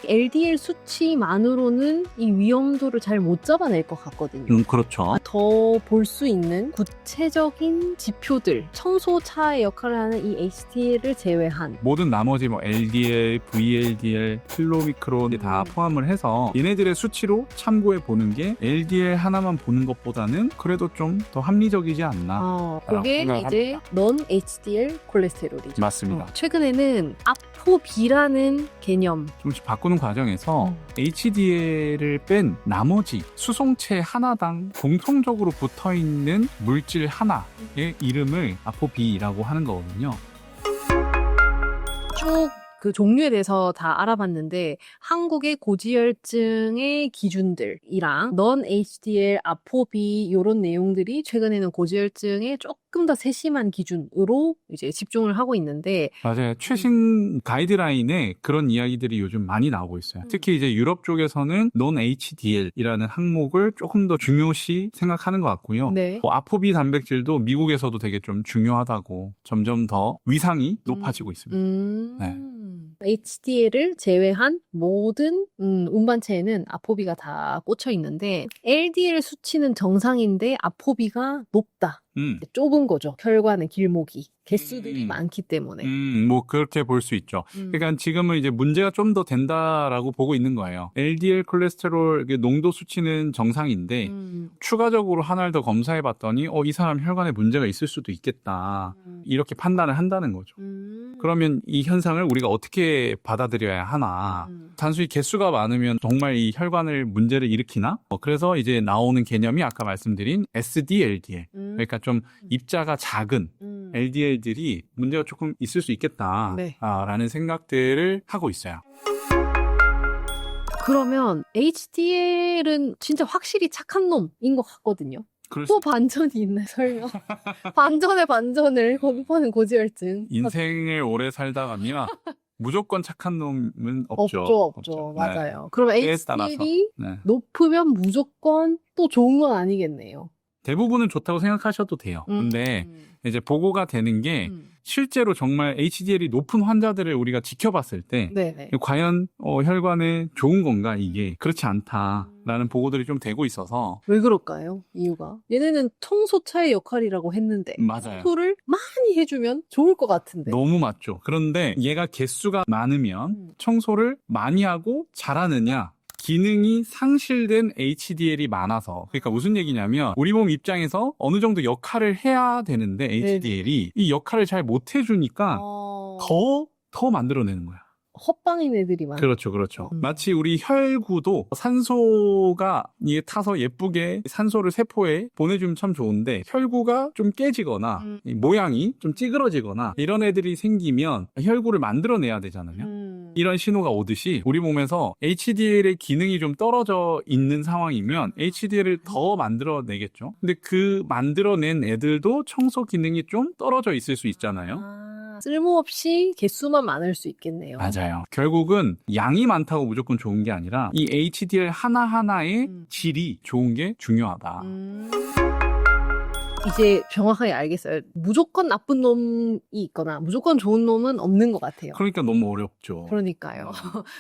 LDL 수치만으로는 이 위험도를 잘 못 잡아낼 것 같거든요. 그렇죠. 더 볼 수 있는 구체적인 지표들, 청소차의 역할을 하는 이 HDL을 제외한 모든 나머지 뭐 LDL, VLDL, 킬로미크론 다 포함을 해서 얘네들의 수치로 참고해 보는 게 LDL 하나만 보는 것보다는 그래도 좀 더 합리적이지 않나. 그게 생각을 이제 넌 HDL 콜레스테롤이죠. 맞습니다. 최근에는 아포비라는 개념 조금씩 바꾸는 과정에서 HDL을 뺀 나머지 수송체 하나당 공통적으로 붙어 있는 물질 하나의 이름을 아포비라고 하는 거거든요. 쭉 그 종류에 대해서 다 알아봤는데 한국의 고지혈증의 기준들이랑 넌 HDL, 아포비 이런 내용들이 최근에는 고지혈증의 조금 더 세심한 기준으로 이제 집중을 하고 있는데 맞아요. 최신 가이드라인에 그런 이야기들이 요즘 많이 나오고 있어요. 특히 이제 유럽 쪽에서는 non HDL이라는 항목을 조금 더 중요시 생각하는 것 같고요. 네. 아포비 단백질도 미국에서도 되게 좀 중요하다고 점점 더 위상이 높아지고 있습니다. 네. HDL을 제외한 모든 운반체에는 아포비가 다 꽂혀 있는데 LDL 수치는 정상인데 아포비가 높다. 좁은 거죠. 혈관의 길목이. 개수들이 많기 때문에. 뭐 그렇게 볼 수 있죠. 그러니까 지금은 이제 문제가 좀 더 된다라고 보고 있는 거예요. LDL 콜레스테롤 농도 수치는 정상인데 추가적으로 하나를 더 검사해 봤더니 이 사람 혈관에 문제가 있을 수도 있겠다. 이렇게 판단을 한다는 거죠. 그러면 이 현상을 우리가 어떻게 받아들여야 하나. 단순히 개수가 많으면 정말 이 혈관을 문제를 일으키나? 그래서 이제 나오는 개념이 아까 말씀드린 SDLDL. 그러니까 좀 입자가 작은 LDL들이 문제가 조금 있을 수 있겠다라는 생각들을 하고 있어요. 그러면 HDL은 진짜 확실히 착한 놈인 것 같거든요. 또 반전이 있네, 설명. 반전의 반전을 거듭하는 고지혈증. 인생을 오래 살다 가면 무조건 착한 놈은 없죠. 없죠. 맞아요. 그럼 HDL이 네. 높으면 무조건 또 좋은 건 아니겠네요. 대부분은 좋다고 생각하셔도 돼요. 근데 이제 보고가 되는 게 실제로 정말 HDL이 높은 환자들을 우리가 지켜봤을 때 과연 혈관에 좋은 건가 이게 그렇지 않다라는 보고들이 좀 되고 있어서 왜 그럴까요? 이유가 얘네는 청소차의 역할이라고 했는데 맞아요. 청소를 많이 해주면 좋을 것 같은데 너무 맞죠. 그런데 얘가 개수가 많으면 청소를 많이 하고 잘하느냐 기능이 상실된 HDL이 많아서 그러니까 무슨 얘기냐면 우리 몸 입장에서 어느 정도 역할을 해야 되는데 HDL이 이 역할을 잘 못 해주니까 더 만들어내는 거야. 헛방인 애들이 많아. 그렇죠. 마치 우리 혈구도 산소가 이게 타서 예쁘게 산소를 세포에 보내주면 참 좋은데 혈구가 좀 깨지거나 모양이 좀 찌그러지거나 이런 애들이 생기면 혈구를 만들어내야 되잖아요. 이런 신호가 오듯이 우리 몸에서 HDL의 기능이 좀 떨어져 있는 상황이면 HDL을 더 만들어내겠죠. 근데 그 만들어낸 애들도 청소 기능이 좀 떨어져 있을 수 있잖아요. 쓸모없이 개수만 많을 수 있겠네요. 맞아요. 결국은 양이 많다고 무조건 좋은 게 아니라 이 HDL 하나하나의 질이 좋은 게 중요하다. 이제 정확하게 알겠어요. 무조건 나쁜 놈이 있거나 무조건 좋은 놈은 없는 것 같아요. 그러니까 너무 어렵죠. 그러니까요.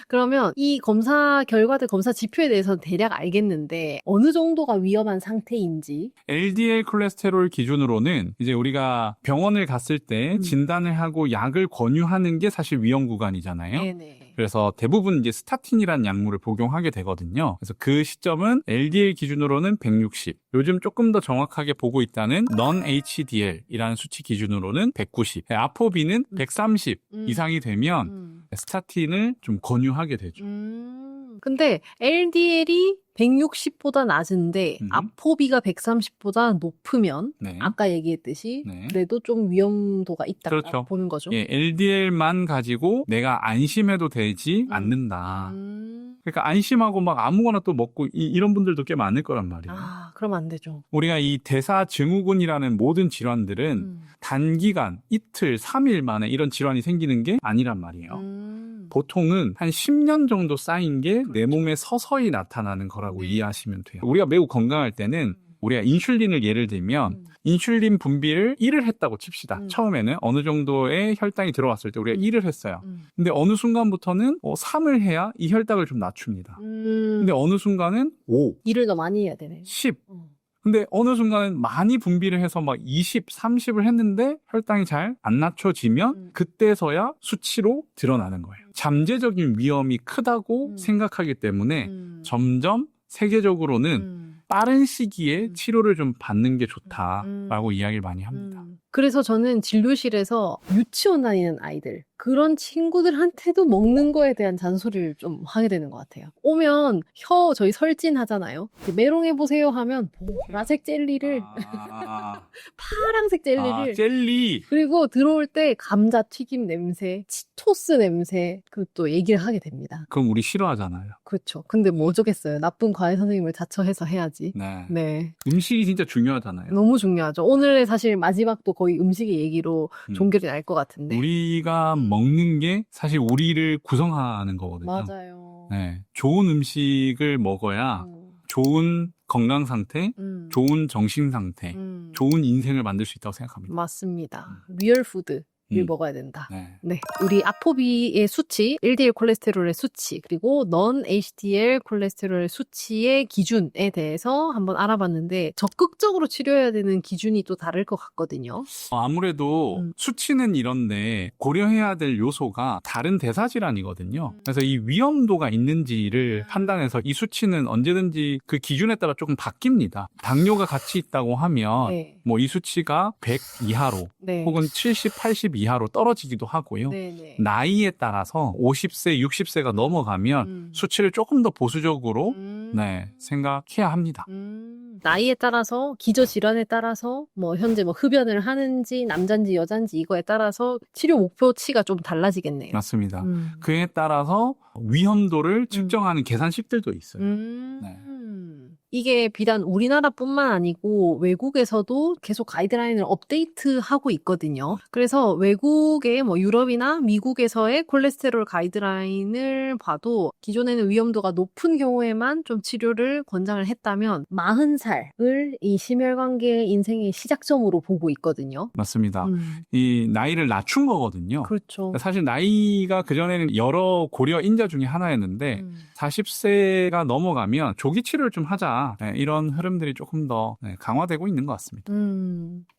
그러면 이 검사 결과들, 검사 지표에 대해서는 대략 알겠는데 어느 정도가 위험한 상태인지. LDL 콜레스테롤 기준으로는 이제 우리가 병원을 갔을 때 진단을 하고 약을 권유하는 게 사실 위험 구간이잖아요. 네네. 그래서 대부분 이제 스타틴이라는 약물을 복용하게 되거든요. 그래서 그 시점은 LDL 기준으로는 160. 요즘 조금 더 정확하게 보고 있다는 non HDL이라는 수치 기준으로는 190. 아포비는 130 이상이 되면 스타틴을 좀 권유하게 되죠. 근데 LDL이 160보다 낮은데 아포비가 130보다 높으면 아까 얘기했듯이 그래도 좀 위험도가 있다고 보는 거죠. 예, LDL만 가지고 내가 안심해도 되지 않는다. 그러니까 안심하고 막 아무거나 또 먹고 이런 분들도 꽤 많을 거란 말이에요. 그럼 안 되죠. 우리가 이 대사증후군이라는 모든 질환들은 단기간, 이틀, 3일 만에 이런 질환이 생기는 게 아니란 말이에요. 보통은 한 10년 정도 쌓인 게 내 몸에 서서히 나타나는 거라고 이해하시면 돼요. 우리가 매우 건강할 때는 우리가 인슐린을 예를 들면 인슐린 분비를 1을 했다고 칩시다. 처음에는 어느 정도의 혈당이 들어왔을 때 우리가 1을 했어요. 근데 어느 순간부터는 3을 해야 이 혈당을 좀 낮춥니다. 근데 어느 순간은 5, 일을 더 많이 해야 되네. 10. 근데 어느 순간은 많이 분비를 해서 막 20, 30을 했는데 혈당이 잘 안 낮춰지면 그때서야 수치로 드러나는 거예요. 잠재적인 위험이 크다고 생각하기 때문에 점점 세계적으로는 빠른 시기에 치료를 좀 받는 게 좋다라고 이야기를 많이 합니다. 그래서 저는 진료실에서 유치원 다니는 아이들, 그런 친구들한테도 먹는 거에 대한 잔소리를 좀 하게 되는 것 같아요. 오면 저희 설진하잖아요. 메롱해보세요 하면 보라색 젤리를, 파랑색 젤리를. 젤리! 그리고 들어올 때 감자 튀김 냄새, 치토스 냄새, 그또 얘기를 하게 됩니다. 그럼 우리 싫어하잖아요. 그렇죠. 근데 뭐 어쩌겠어요. 나쁜 과외 선생님을 자처해서 해야지. 네. 네. 음식이 진짜 중요하잖아요. 너무 중요하죠. 오늘의 사실 마지막도 거의 음식의 얘기로 종결이 날 것 같은데. 우리가 먹는 게 사실 우리를 구성하는 거거든요. 맞아요. 네. 좋은 음식을 먹어야 좋은 건강 상태, 좋은 정신 상태, 좋은 인생을 만들 수 있다고 생각합니다. 맞습니다. 리얼 푸드. 를 먹어야 된다. 네. 네. 우리 아포비의 수치, LDL 콜레스테롤의 수치, 그리고 넌 HDL 콜레스테롤의 수치의 기준에 대해서 한번 알아봤는데 적극적으로 치료해야 되는 기준이 또 다를 것 같거든요. 아무래도 수치는 이런데 고려해야 될 요소가 다른 대사질환이거든요. 그래서 이 위험도가 있는지를 판단해서 이 수치는 언제든지 그 기준에 따라 조금 바뀝니다. 당뇨가 같이 있다고 하면 네. 뭐 이 수치가 100 이하로 네. 혹은 70, 80 이하로 떨어지기도 하고요. 네네. 나이에 따라서 50세, 60세가 넘어가면 수치를 조금 더 보수적으로 생각해야 합니다. 나이에 따라서, 기저질환에 따라서, 뭐, 현재 뭐, 흡연을 하는지, 남잔지, 여잔지, 이거에 따라서 치료 목표치가 좀 달라지겠네요. 맞습니다. 그에 따라서 위험도를 측정하는 계산식들도 있어요. 네. 이게 비단 우리나라뿐만 아니고 외국에서도 계속 가이드라인을 업데이트하고 있거든요. 그래서 외국의 뭐 유럽이나 미국에서의 콜레스테롤 가이드라인을 봐도 기존에는 위험도가 높은 경우에만 좀 치료를 권장을 했다면 40살을 이 심혈관계 인생의 시작점으로 보고 있거든요. 맞습니다. 이 나이를 낮춘 거거든요. 그렇죠. 사실 나이가 그전에는 여러 고려 인자 중에 하나였는데 40세가 넘어가면 조기 치료를 좀 하자. 이런 흐름들이 조금 더 강화되고 있는 것 같습니다.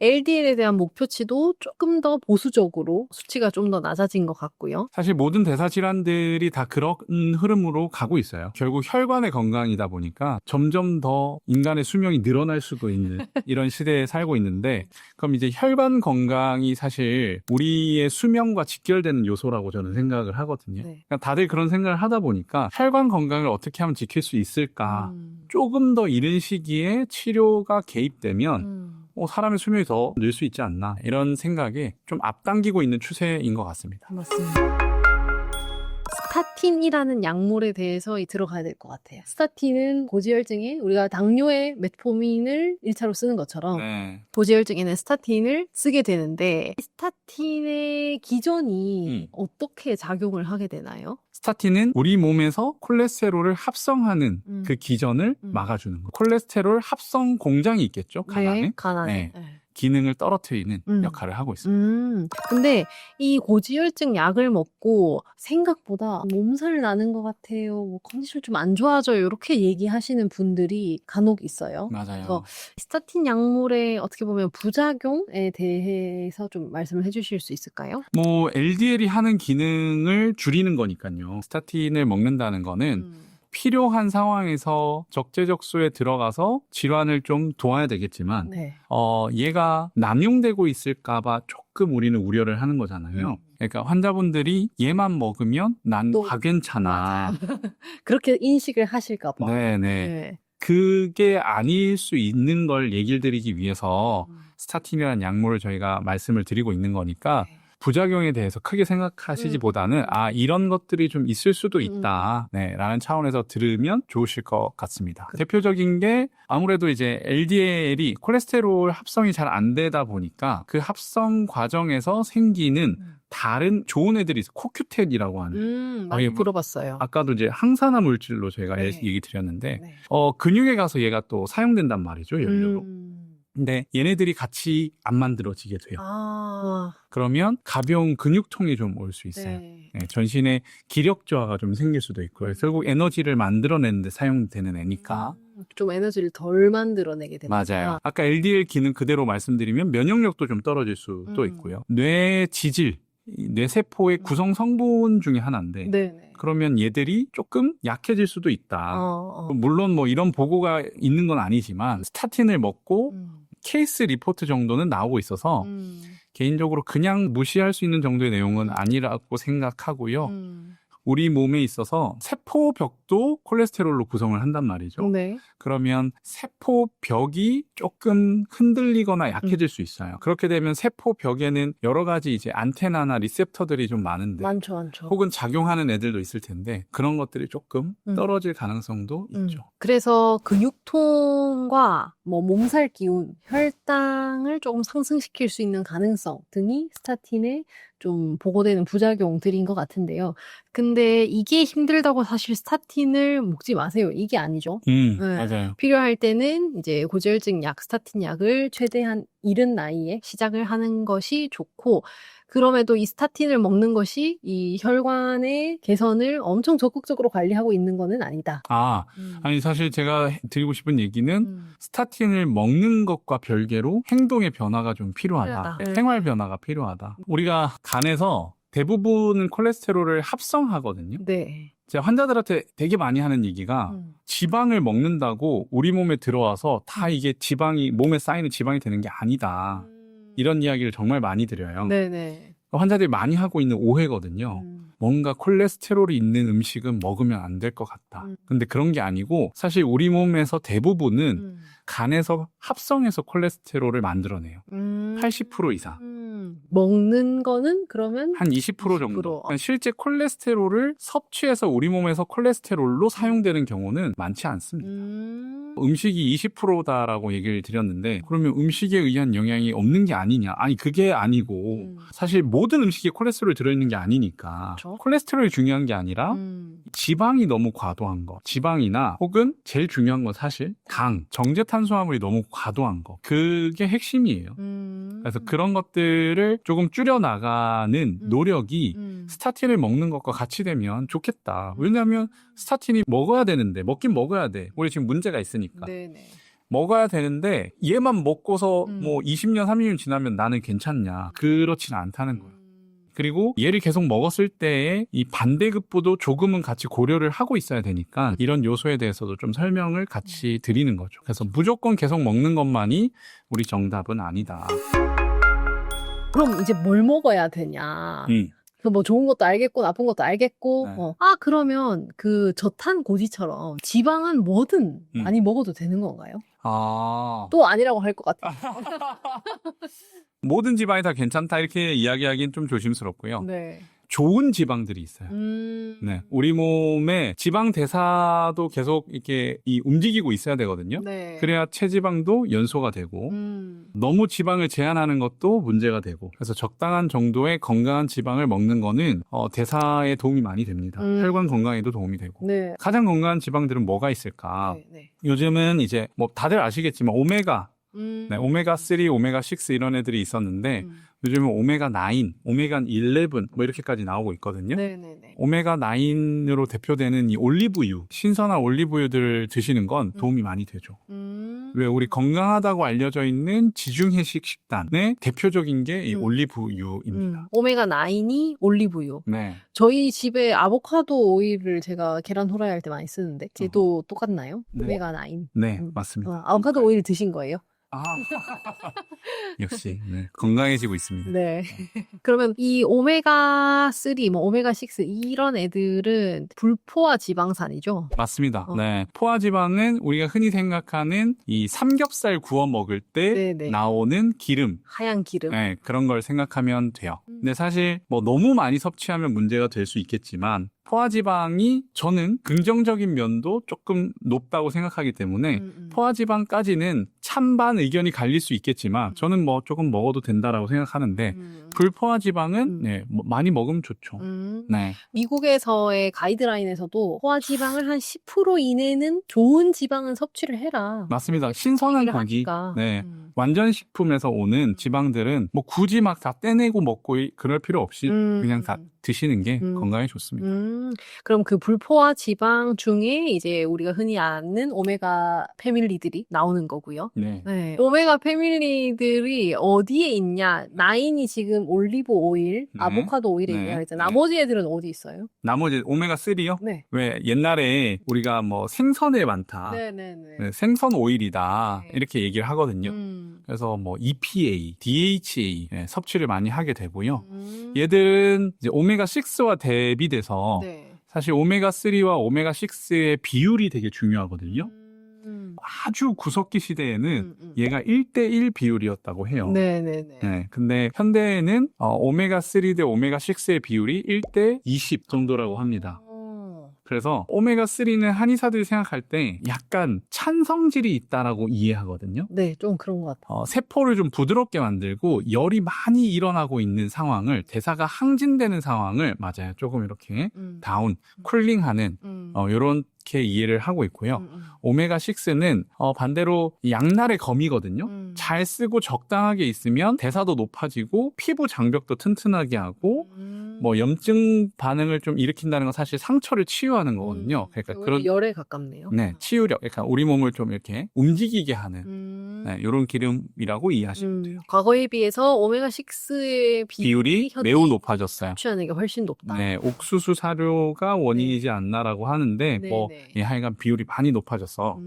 LDL에 대한 목표치도 조금 더 보수적으로 수치가 좀 더 낮아진 것 같고요. 사실 모든 대사질환들이 다 그런 흐름으로 가고 있어요. 결국 혈관의 건강이다 보니까 점점 더 인간의 수명이 늘어날 수도 있는 이런 시대에 살고 있는데 그럼 이제 혈관 건강이 사실 우리의 수명과 직결되는 요소라고 저는 생각을 하거든요. 네. 그러니까 다들 그런 생각을 하다 보니까 혈관 건강을 어떻게 하면 지킬 수 있을까? 조금 더 이른 시기에 치료가 개입되면 사람의 수명이 더 늘 수 있지 않나 이런 생각에 좀 앞당기고 있는 추세인 것 같습니다. 맞습니다. 스타틴이라는 약물에 대해서 들어가야 될 것 같아요. 스타틴은 고지혈증에 우리가 당뇨에 메트포민을 1차로 쓰는 것처럼 고지혈증에는 스타틴을 쓰게 되는데 스타틴의 기전이 어떻게 작용을 하게 되나요? 스타틴은 우리 몸에서 콜레스테롤을 합성하는 그 기전을 막아주는 거. 콜레스테롤 합성 공장이 있겠죠? 간안에. 네, 간안에. 기능을 떨어뜨리는 역할을 하고 있습니다. 근데 이 고지혈증 약을 먹고 생각보다 몸살 나는 것 같아요. 뭐 컨디션 좀 안 좋아져요. 이렇게 얘기하시는 분들이 간혹 있어요. 맞아요. 그래서 스타틴 약물의 어떻게 보면 부작용에 대해서 좀 말씀을 해주실 수 있을까요? 뭐 LDL이 하는 기능을 줄이는 거니까요. 스타틴을 먹는다는 거는 필요한 상황에서 적재적소에 들어가서 질환을 좀 도와야 되겠지만 얘가 남용되고 있을까봐 조금 우리는 우려를 하는 거잖아요. 그러니까 환자분들이 얘만 먹으면 난 다 괜찮아. 그렇게 인식을 하실까 봐. 네네. 그게 아닐 수 있는 걸 얘기를 드리기 위해서 스타틴이라는 약물을 저희가 말씀을 드리고 있는 거니까 부작용에 대해서 크게 생각하시기보다는 이런 것들이 좀 있을 수도 있다. 네, 라는 차원에서 들으면 좋으실 것 같습니다. 대표적인 게 아무래도 이제 LDL이 콜레스테롤 합성이 잘 안 되다 보니까 그 합성 과정에서 생기는 다른 좋은 애들이 있어요. 코큐텐이라고 하는. 많이 들어봤어요. 아까도 이제 항산화 물질로 제가 네. 얘기 드렸는데, 네. 근육에 가서 얘가 또 사용된단 말이죠, 연료로. 근데 얘네들이 같이 안 만들어지게 돼요. 그러면 가벼운 근육통이 좀 올 수 있어요. 네. 네, 전신에 기력 저하가 좀 생길 수도 있고요. 결국 에너지를 만들어내는데 사용되는 애니까. 좀 에너지를 덜 만들어내게 되는 맞아요. 아까 LDL 기능 그대로 말씀드리면 면역력도 좀 떨어질 수도 있고요. 뇌 지질, 뇌세포의 구성 성분 중에 하나인데 네네. 그러면 얘들이 조금 약해질 수도 있다. 물론 뭐 이런 보고가 있는 건 아니지만 스타틴을 먹고 케이스 리포트 정도는 나오고 있어서 개인적으로 그냥 무시할 수 있는 정도의 내용은 아니라고 생각하고요. 우리 몸에 있어서 세포벽도 콜레스테롤로 구성을 한단 말이죠. 네. 그러면 세포벽이 조금 흔들리거나 약해질 수 있어요. 그렇게 되면 세포벽에는 여러 가지 이제 안테나나 리셉터들이 좀 많은데 많죠. 혹은 작용하는 애들도 있을 텐데 그런 것들이 조금 떨어질 가능성도 있죠. 그래서 근육통과 뭐 몸살 기운, 혈당을 조금 상승시킬 수 있는 가능성 등이 스타틴에 좀 보고되는 부작용들인 것 같은데요. 근데 이게 힘들다고 사실 스타틴을 먹지 마세요. 이게 아니죠. 네. 맞아요. 필요할 때는 이제 고지혈증 약, 스타틴 약을 최대한 이른 나이에 시작을 하는 것이 좋고, 그럼에도 이 스타틴을 먹는 것이 이 혈관의 개선을 엄청 적극적으로 관리하고 있는 것은 아니다. 아니 사실 제가 드리고 싶은 얘기는 스타틴을 먹는 것과 별개로 행동의 변화가 좀 필요하다. 생활 변화가 필요하다. 우리가 간에서 대부분 콜레스테롤을 합성하거든요. 네. 제가 환자들한테 되게 많이 하는 얘기가 지방을 먹는다고 우리 몸에 들어와서 다 이게 지방이 몸에 쌓이는 지방이 되는 게 아니다. 이런 이야기를 정말 많이 드려요. 네네. 환자들이 많이 하고 있는 오해거든요. 뭔가 콜레스테롤이 있는 음식은 먹으면 안 될 것 같다. 근데 그런 게 아니고 사실 우리 몸에서 대부분은 간에서 합성해서 콜레스테롤을 만들어내요. 80% 이상. 먹는 거는 그러면 한 20% 정도. 실제 콜레스테롤을 섭취해서 우리 몸에서 콜레스테롤로 사용되는 경우는 많지 않습니다. 음식이 20%다라고 얘기를 드렸는데 그러면 음식에 의한 영향이 없는 게 아니냐? 아니 그게 아니고 사실 모든 음식에 콜레스테롤이 들어있는 게 아니니까 그렇죠? 콜레스테롤이 중요한 게 아니라 지방이 너무 과도한 거, 지방이나 혹은 제일 중요한 건 사실 당, 정제탄수화물이 너무 과도한 거, 그게 핵심이에요. 그래서 그런 것들을 조금 줄여나가는 노력이 스타틴을 먹는 것과 같이 되면 좋겠다. 왜냐하면 스타틴이 먹어야 되는데 먹긴 먹어야 돼. 우리 지금 문제가 있으니까. 네네. 먹어야 되는데 얘만 먹고서 뭐 20년, 30년 지나면 나는 괜찮냐. 그렇지는 않다는 거예요. 그리고 얘를 계속 먹었을 때의 이 반대급부도 조금은 같이 고려를 하고 있어야 되니까 이런 요소에 대해서도 좀 설명을 같이 드리는 거죠. 그래서 무조건 계속 먹는 것만이 우리 정답은 아니다. 그럼 이제 뭘 먹어야 되냐? 그 뭐 좋은 것도 알겠고 나쁜 것도 알겠고 네. 그러면 그 저탄 고지처럼 지방은 뭐든 많이 먹어도 되는 건가요? 또 아니라고 할 것 같아요. 모든 지방이 다 괜찮다 이렇게 이야기하기는 좀 조심스럽고요. 네. 좋은 지방들이 있어요. 네, 우리 몸에 지방 대사도 계속 이렇게 움직이고 있어야 되거든요. 네. 그래야 체지방도 연소가 되고 너무 지방을 제한하는 것도 문제가 되고 그래서 적당한 정도의 건강한 지방을 먹는 거는 대사에 도움이 많이 됩니다. 혈관 건강에도 도움이 되고 네. 가장 건강한 지방들은 뭐가 있을까? 네. 요즘은 이제 뭐 다들 아시겠지만 오메가 네, 오메가3, 오메가6 이런 애들이 있었는데 요즘은 오메가9, 오메가11 뭐 이렇게까지 나오고 있거든요. 네네네. 오메가9으로 대표되는 이 올리브유, 신선한 올리브유들을 드시는 건 도움이 많이 되죠. 왜 우리 건강하다고 알려져 있는 지중해식 식단의 대표적인 게 이 올리브유입니다. 오메가9이 올리브유. 네. 저희 집에 아보카도 오일을 제가 계란 후라이 할 때 많이 쓰는데 걔도 똑같나요? 네. 오메가9. 네, 맞습니다. 아보카도 오일 드신 거예요? 아, 역시 네, 건강해지고 있습니다. 네. 그러면 이 오메가3, 뭐 오메가6 이런 애들은 불포화 지방산이죠? 맞습니다. 어. 네. 포화지방은 우리가 흔히 생각하는 이 삼겹살 구워 먹을 때 네네. 나오는 기름. 하얀 기름. 네, 그런 걸 생각하면 돼요. 근데 사실 뭐 너무 많이 섭취하면 문제가 될 수 있겠지만 포화지방이 저는 긍정적인 면도 조금 높다고 생각하기 때문에 포화지방까지는 찬반 의견이 갈릴 수 있겠지만 저는 뭐 조금 먹어도 된다라고 생각하는데 불포화지방은 네, 뭐 많이 먹으면 좋죠. 네. 미국에서의 가이드라인에서도 포화지방을 한 10% 이내는 좋은 지방은 섭취를 해라. 맞습니다. 신선한 얘기를 고기. 하니까. 네. 완전 식품에서 오는 지방들은 뭐 굳이 막 다 떼내고 먹고 그럴 필요 없이 그냥 다 드시는 게 건강에 좋습니다. 그럼 그 불포화 지방 중에 이제 우리가 흔히 아는 오메가 패밀리들이 나오는 거고요. 네. 네. 오메가 패밀리들이 어디에 있냐? 9이 지금 올리브 오일, 네. 아보카도 오일에 네. 있냐 그랬잖아요. 나머지 애들은 어디 있어요? 나머지 오메가3요? 네. 왜 옛날에 우리가 뭐 생선에 많다. 네네네. 네, 생선 오일이다. 네. 이렇게 얘기를 하거든요. 그래서 뭐 EPA, DHA 네, 섭취를 많이 하게 되고요. 얘들은 이제 오메가6와 대비돼서 네. 사실 오메가3와 오메가6의 비율이 되게 중요하거든요. 아주 구석기 시대에는 얘가 1대1 비율이었다고 해요. 네네네. 네, 근데 현대에는 오메가3 대 오메가6의 비율이 1대20 정도라고 합니다. 그래서 오메가3는 한의사들이 생각할 때 약간 찬 성질이 있다라고 이해하거든요. 네, 좀 그런 것 같아요. 세포를 좀 부드럽게 만들고 열이 많이 일어나고 있는 상황을 대사가 항진되는 상황을 맞아요. 조금 이렇게 다운, 쿨링하는 요렇게 이해를 하고 있고요. 오메가6는 반대로 양날의 검이거든요. 잘 쓰고 적당하게 있으면 대사도 높아지고 피부 장벽도 튼튼하게 하고 뭐 염증 반응을 좀 일으킨다는 건 사실 상처를 치유하는 거거든요. 그러니까 그런 열에 가깝네요. 네, 치유력, 그러니까 우리 몸을 좀 이렇게 움직이게 하는 네, 이런 기름이라고 이해하시면 돼요. 과거에 비해서 오메가6의 비율이 매우 높아졌어요. 섭취하는 게 훨씬 높다. 네, 옥수수 사료가 원인이지 않나라고 하는데 네, 뭐 네. 예, 하여간 비율이 많이 높아져서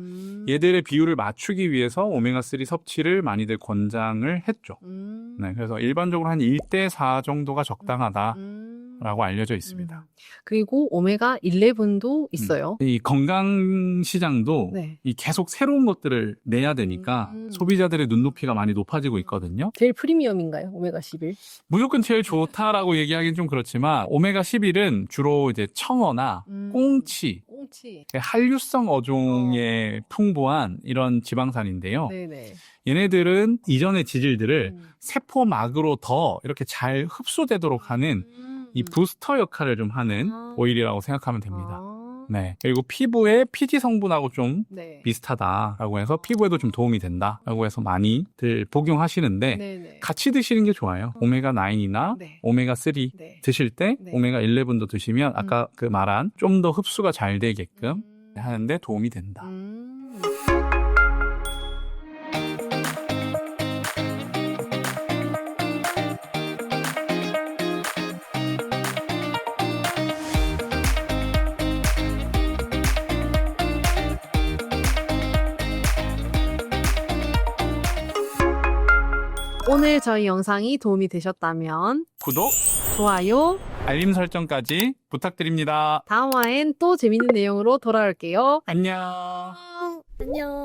얘들의 비율을 맞추기 위해서 오메가3 섭취를 많이들 권장을 했죠. 네, 그래서 일반적으로 한 1대4 정도가 적당하다라고 알려져 있습니다. 그리고 오메가 11도 있어요. 이 건강 시장도 네. 이 계속 새로운 것들을 내야 되니까 소비자들의 눈높이가 많이 높아지고 있거든요. 제일 프리미엄인가요? 오메가 11? 무조건 제일 좋다라고 얘기하기는 좀 그렇지만 오메가 11은 주로 이제 청어나 꽁치, 꽁치. 한류성 어종에 풍부한 이런 지방산인데요. 네네. 얘네들은 이전의 지질들을 세포막으로 더 이렇게 잘 흡수되도록 하는 이 부스터 역할을 좀 하는 오일이라고 생각하면 됩니다. 네. 그리고 피부의 피지 성분하고 좀 네. 비슷하다라고 해서 피부에도 좀 도움이 된다라고 해서 많이들 복용하시는데 네네. 같이 드시는 게 좋아요. 오메가 9이나 네. 오메가 3 네. 드실 때 네. 오메가 11도 드시면 아까 그 말한 좀 더 흡수가 잘 되게끔 하는데 도움이 된다. 오늘 저희 영상이 도움이 되셨다면 구독, 좋아요, 알림 설정까지 부탁드립니다. 다음 화엔 또 재밌는 내용으로 돌아올게요. 안녕. 안녕.